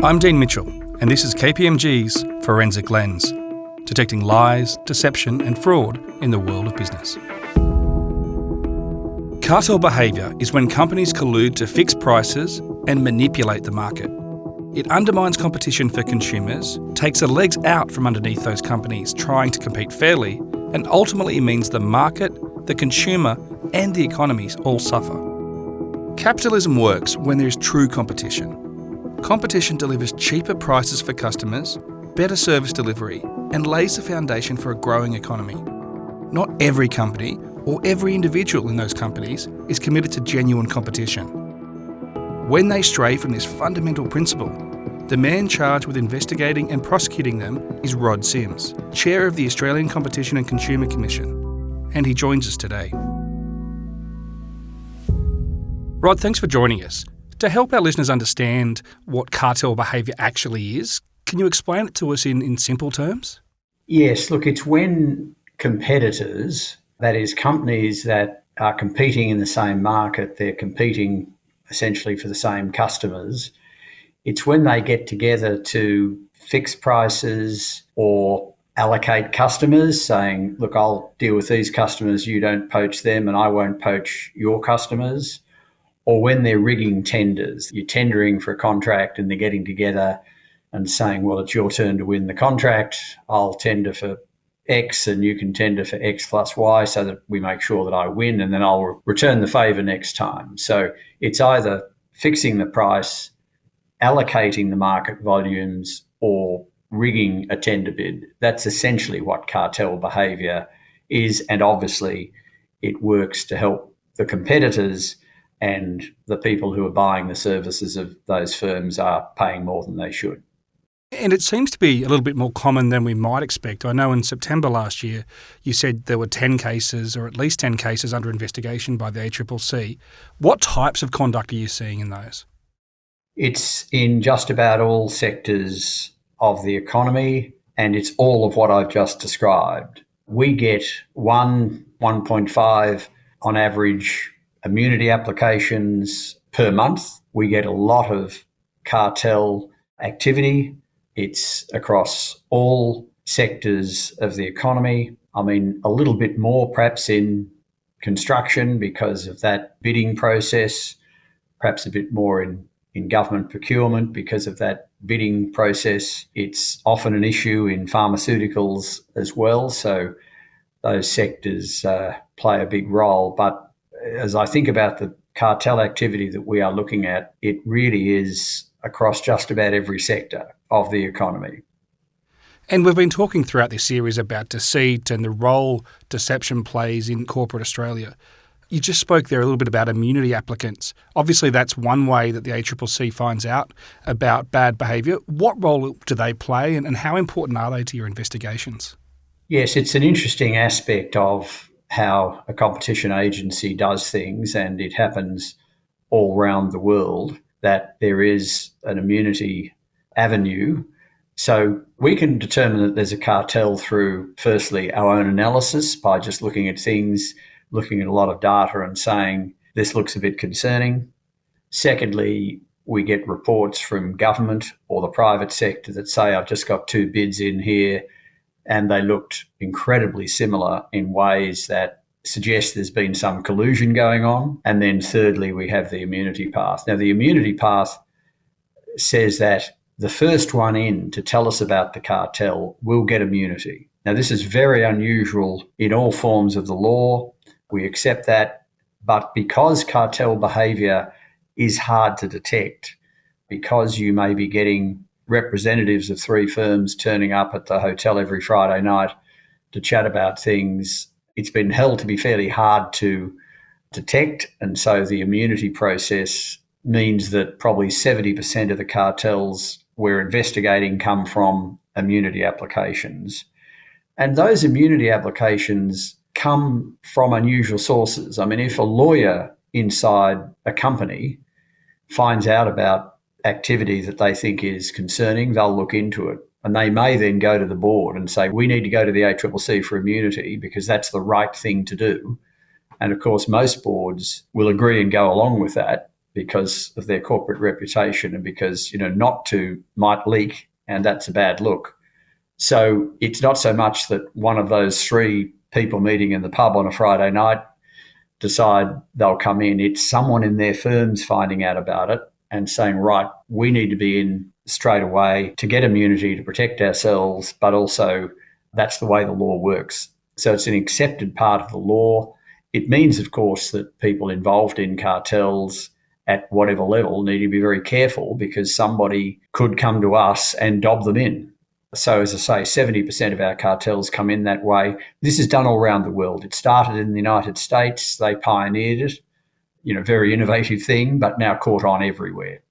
I'm Dean Mitchell, and this is KPMG's Forensic Lens, detecting lies, deception and fraud in the world of business. Cartel behaviour is when companies collude to fix prices and manipulate the market. It undermines competition for consumers, takes the legs out from underneath those companies trying to compete fairly, and ultimately means the market, the consumer and the economies all suffer. Capitalism works when there is true competition. Competition delivers cheaper prices for customers, better service delivery, and lays the foundation for a growing economy. Not every company or every individual in those companies is committed to genuine competition. When they stray from this fundamental principle, the man charged with investigating and prosecuting them is Rod Sims, Chair of the Australian Competition and Consumer Commission, and he joins us today. Rod, thanks for joining us. To help our listeners understand what cartel behaviour actually is, can you explain it to us in simple terms? Yes, look, it's when competitors, that is companies that are competing in the same market, they're competing essentially for the same customers, it's when they get together to fix prices or allocate customers, saying, look, I'll deal with these customers, you don't poach them and I won't poach your customers. Or when they're rigging tenders, you're tendering for a contract and they're getting together and saying, well, it's your turn to win the contract. I'll tender for X and you can tender for X plus Y so that we make sure that I win and then I'll return the favour next time. So it's either fixing the price, allocating the market volumes or rigging a tender bid. That's essentially what cartel behaviour is, and obviously it works to help the competitors, and the people who are buying the services of those firms are paying more than they should. And it seems to be a little bit more common than we might expect. I know in September last year, you said there were 10 cases, or at least 10 cases under investigation by the ACCC. What types of conduct are you seeing in those? It's in just about all sectors of the economy, and it's all of what I've just described. We get 1.5 on average immunity applications per month. We get a lot of cartel activity. It's across all sectors of the economy. I mean, a little bit more perhaps in construction because of that bidding process, perhaps a bit more in government procurement because of that bidding process. It's often an issue in pharmaceuticals as well. So those sectors play a big role. But as I think about the cartel activity that we are looking at, it really is across just about every sector of the economy. And we've been talking throughout this series about deceit and the role deception plays in corporate Australia. You just spoke there a little bit about immunity applicants. Obviously, that's one way that the ACCC finds out about bad behaviour. What role do they play and how important are they to your investigations? Yes, it's an interesting aspect of how a competition agency does things, and it happens all around the world, that there is an immunity avenue. So we can determine that there's a cartel through, firstly, our own analysis by just looking at things, looking at a lot of data and saying, this looks a bit concerning. Secondly, we get reports from government or the private sector that say, I've just got 2 bids in here, and they looked incredibly similar in ways that suggest there's been some collusion going on. And then thirdly, we have the immunity path. Now, the immunity path says that the first one in to tell us about the cartel will get immunity. Now, this is very unusual in all forms of the law. We accept that. But because cartel behaviour is hard to detect, because you may be getting representatives of 3 firms turning up at the hotel every Friday night to chat about things, it's been held to be fairly hard to detect. And so the immunity process means that probably 70% of the cartels we're investigating come from immunity applications. And those immunity applications come from unusual sources. I mean, if a lawyer inside a company finds out about activity that they think is concerning, they'll look into it. And they may then go to the board and say, we need to go to the ACCC for immunity because that's the right thing to do. And of course, most boards will agree and go along with that. because of their corporate reputation and because, not to might leak, and that's a bad look. So it's not so much that one of those three people meeting in the pub on a Friday night decide they'll come in. It's someone in their firms finding out about it and saying, right, we need to be in straight away to get immunity, to protect ourselves, but also that's the way the law works. So it's an accepted part of the law. It means, of course, that people involved in cartels at whatever level need to be very careful because somebody could come to us and dob them in. So as I say, 70% of our cartels come in that way. This is done all around the world. It started in the United States. They pioneered it, very innovative thing, but now caught on everywhere.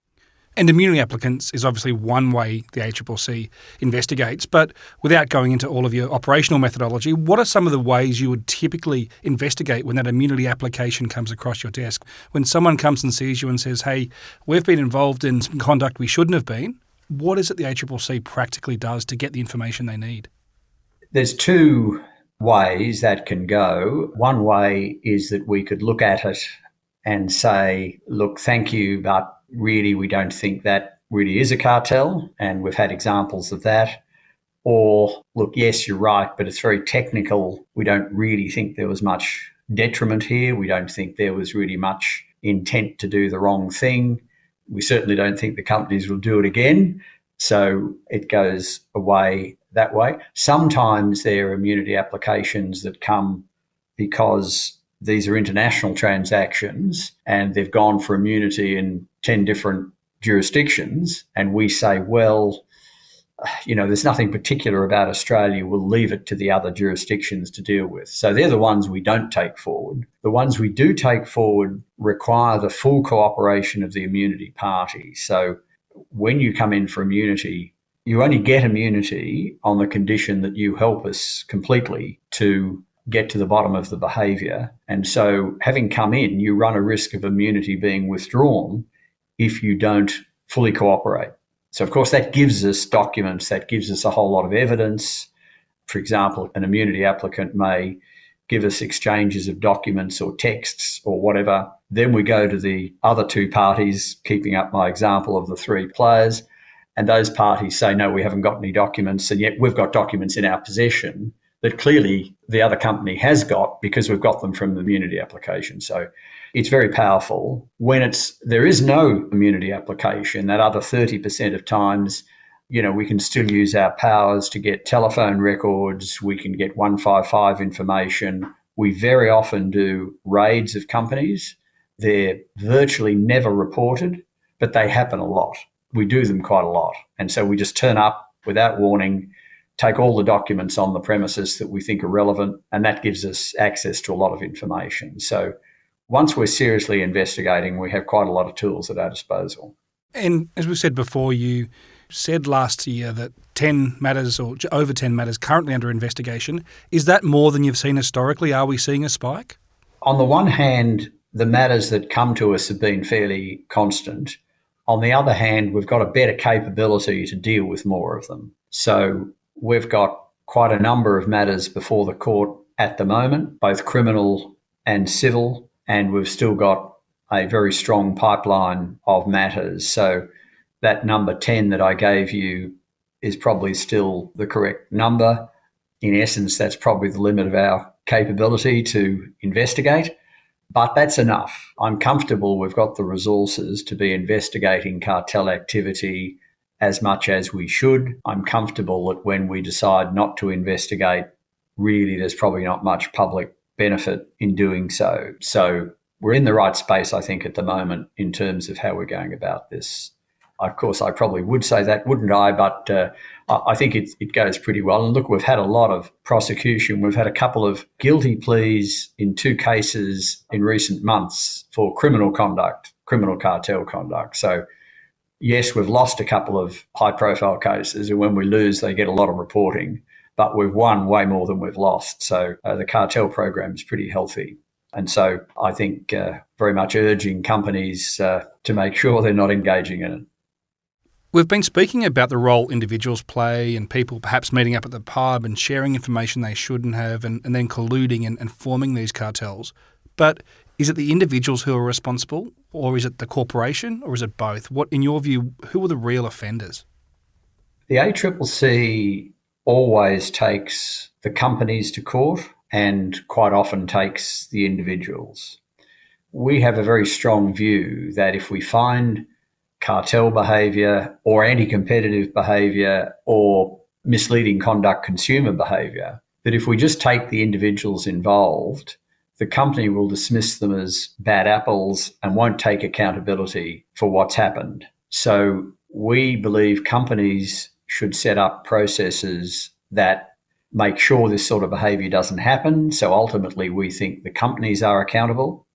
And immunity applicants is obviously one way the ACCC investigates, but without going into all of your operational methodology, what are some of the ways you would typically investigate when that immunity application comes across your desk? When someone comes and sees you and says, hey, we've been involved in some conduct we shouldn't have been, what is it the ACCC practically does to get the information they need? There's two ways that can go. One way is that we could look at it and say, look, thank you, but really we don't think that really is a cartel, and we've had examples of that. Or, look, yes, you're right, but it's very technical. We don't really think there was much detriment here. We don't think there was really much intent to do the wrong thing. We certainly don't think the companies will do it again. So it goes away that way. Sometimes there are immunity applications that come because these are international transactions and they've gone for immunity in 10 different jurisdictions. And we say, well, there's nothing particular about Australia. We'll leave it to the other jurisdictions to deal with. So they're the ones we don't take forward. The ones we do take forward require the full cooperation of the immunity party. So when you come in for immunity, you only get immunity on the condition that you help us completely to get to the bottom of the behaviour. And so having come in, you run a risk of immunity being withdrawn if you don't fully cooperate. So, of course, that gives us documents, that gives us a whole lot of evidence. For example, an immunity applicant may give us exchanges of documents or texts or whatever. Then we go to the other two parties, keeping up my example of the three players, and those parties say, no, we haven't got any documents, and yet we've got documents in our possession that clearly the other company has got because we've got them from the immunity application. So it's very powerful. When there is no immunity application, that other 30% of times, we can still use our powers to get telephone records. We can get 155 information. We very often do raids of companies. They're virtually never reported, but they happen a lot. We do them quite a lot. And so we just turn up without warning, take all the documents on the premises that we think are relevant, and that gives us access to a lot of information. So once we're seriously investigating, we have quite a lot of tools at our disposal. And as we said before, you said last year that 10 matters or over 10 matters currently under investigation. Is that more than you've seen historically? Are we seeing a spike? On the one hand, the matters that come to us have been fairly constant. On the other hand, we've got a better capability to deal with more of them. So we've got quite a number of matters before the court at the moment, both criminal and civil, and we've still got a very strong pipeline of matters. So that number 10 that I gave you is probably still the correct number. In essence, that's probably the limit of our capability to investigate, but that's enough. I'm comfortable we've got the resources to be investigating cartel activity as much as we should. I'm comfortable that when we decide not to investigate, really there's probably not much public benefit in doing so. So we're in the right space, I think, at the moment in terms of how we're going about this. Of course, I probably would say that, wouldn't I? But I think it goes pretty well. And look, we've had a lot of prosecution. We've had a couple of guilty pleas in 2 cases in recent months for criminal conduct, criminal cartel conduct. So yes, we've lost a couple of high-profile cases, and when we lose, they get a lot of reporting. But we've won way more than we've lost. So the cartel program is pretty healthy. And so I think very much urging companies to make sure they're not engaging in it. We've been speaking about the role individuals play and people perhaps meeting up at the pub and sharing information they shouldn't have and then colluding and forming these cartels. But is it the individuals who are responsible? or is it the corporation, or is it both? What, in your view, who are the real offenders? The ACCC always takes the companies to court and quite often takes the individuals. We have a very strong view that if we find cartel behaviour or anti-competitive behaviour or misleading conduct consumer behaviour, that if we just take the individuals involved, the company will dismiss them as bad apples and won't take accountability for what's happened. So we believe companies should set up processes that make sure this sort of behaviour doesn't happen. So ultimately, we think the companies are accountable.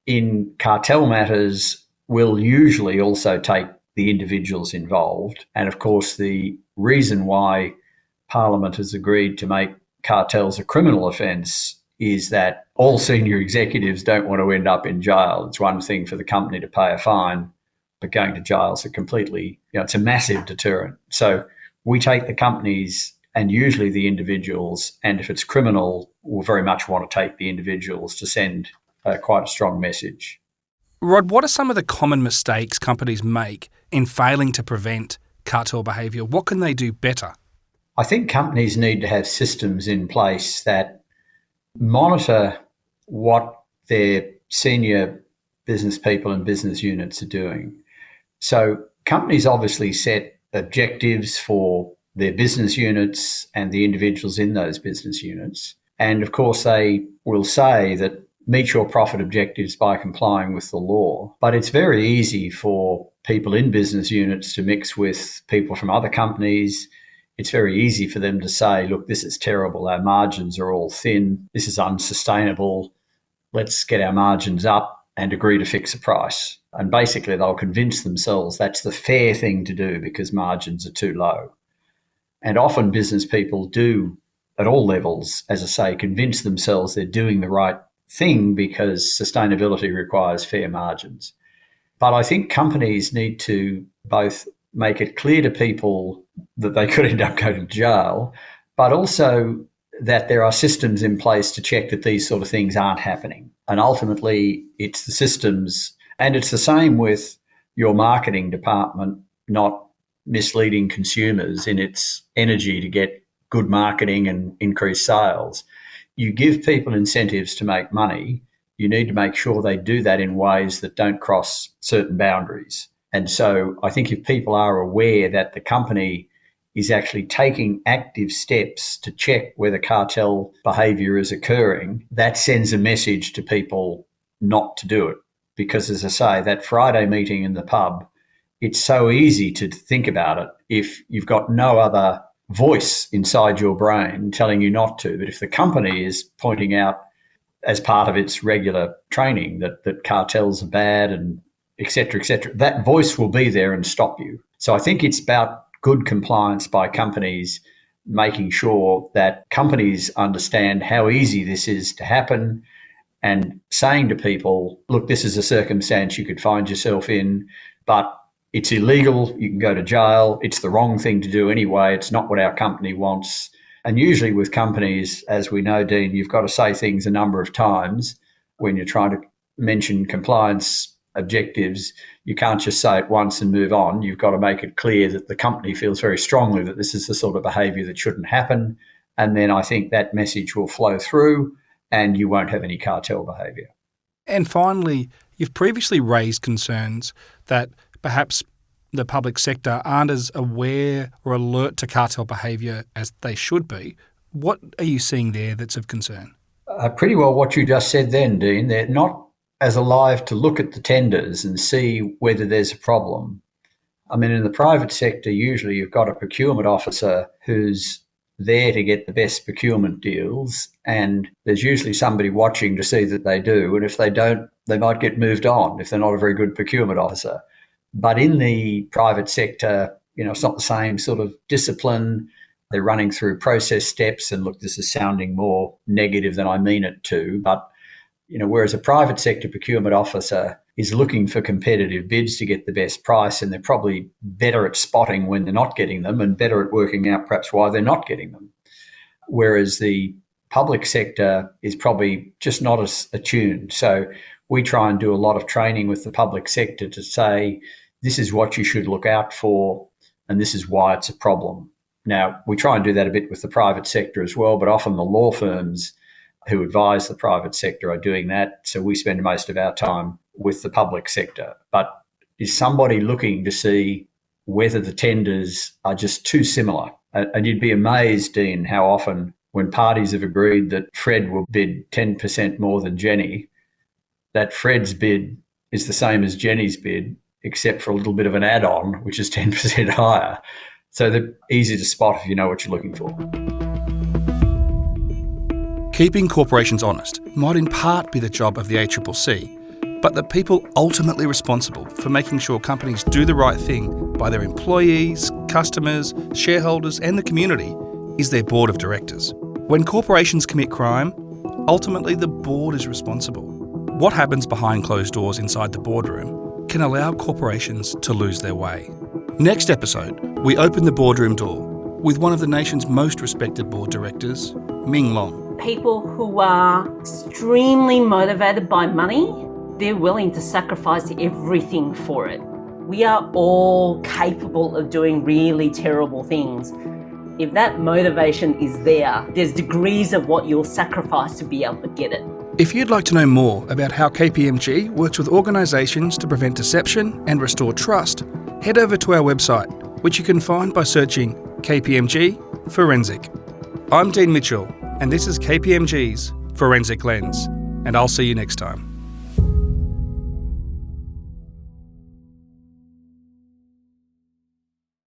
In cartel matters, we'll usually also take the individuals involved. And of course, the reason why Parliament has agreed to make cartels a criminal offence is that all senior executives don't want to end up in jail. It's one thing for the company to pay a fine, but going to jail is it's a massive deterrent. So we take the companies and usually the individuals, and if it's criminal, we'll very much want to take the individuals to send quite a strong message. Rod, what are some of the common mistakes companies make in failing to prevent cartel behaviour? What can they do better? I think companies need to have systems in place that monitor what their senior business people and business units are doing. So companies obviously set objectives for their business units and the individuals in those business units. And of course, they will say that meet your profit objectives by complying with the law. But it's very easy for people in business units to mix with people from other companies. It's very easy for them to say, look, this is terrible. Our margins are all thin. This is unsustainable. Let's get our margins up and agree to fix a price. And basically, they'll convince themselves that's the fair thing to do because margins are too low. And often business people do, at all levels, as I say, convince themselves they're doing the right thing because sustainability requires fair margins. But I think companies need to both make it clear to people that they could end up going to jail, but also that there are systems in place to check that these sort of things aren't happening. And ultimately, it's the systems, and it's the same with your marketing department not misleading consumers in its energy to get good marketing and increase sales. You give people incentives to make money. You need to make sure they do that in ways that don't cross certain boundaries. And so I think if people are aware that the company is actually taking active steps to check whether cartel behaviour is occurring, that sends a message to people not to do it. Because as I say, that Friday meeting in the pub, it's so easy to think about it if you've got no other voice inside your brain telling you not to. But if the company is pointing out as part of its regular training that cartels are bad and et cetera, that voice will be there and stop you. So I think it's about good compliance by companies, making sure that companies understand how easy this is to happen and saying to people, look, this is a circumstance you could find yourself in, but it's illegal, you can go to jail, it's the wrong thing to do anyway, it's not what our company wants. And usually with companies, as we know, Dean, you've got to say things a number of times when you're trying to mention compliance objectives. You can't just say it once and move on. You've got to make it clear that the company feels very strongly that this is the sort of behaviour that shouldn't happen. And then I think that message will flow through and you won't have any cartel behaviour. And finally, you've previously raised concerns that perhaps the public sector aren't as aware or alert to cartel behaviour as they should be. What are you seeing there that's of concern? Pretty well what you just said then, Dean. They're not as alive to look at the tenders and see whether there's a problem. I mean, in the private sector, usually you've got a procurement officer who's there to get the best procurement deals, and there's usually somebody watching to see that they do. And if they don't, they might get moved on if they're not a very good procurement officer. But in the private sector, it's not the same sort of discipline. They're running through process steps, and look, this is sounding more negative than I mean it to, but whereas a private sector procurement officer is looking for competitive bids to get the best price, and they're probably better at spotting when they're not getting them and better at working out perhaps why they're not getting them. Whereas the public sector is probably just not as attuned. So we try and do a lot of training with the public sector to say, this is what you should look out for, and this is why it's a problem. Now, we try and do that a bit with the private sector as well, but often the law firms who advise the private sector are doing that. So we spend most of our time with the public sector. But is somebody looking to see whether the tenders are just too similar? And you'd be amazed, Dean, how often when parties have agreed that Fred will bid 10% more than Jenny, that Fred's bid is the same as Jenny's bid, except for a little bit of an add-on, which is 10% higher. So they're easy to spot if you know what you're looking for. Keeping corporations honest might in part be the job of the ACCC, but the people ultimately responsible for making sure companies do the right thing by their employees, customers, shareholders and the community is their board of directors. When corporations commit crime, ultimately the board is responsible. What happens behind closed doors inside the boardroom can allow corporations to lose their way. Next episode, we open the boardroom door with one of the nation's most respected board directors, Ming Long. People who are extremely motivated by money, they're willing to sacrifice everything for it. We are all capable of doing really terrible things. If that motivation is there, there's degrees of what you'll sacrifice to be able to get it. If you'd like to know more about how KPMG works with organisations to prevent deception and restore trust, head over to our website, which you can find by searching KPMG Forensic. I'm Dean Mitchell, and this is KPMG's Forensic Lens, and I'll see you next time.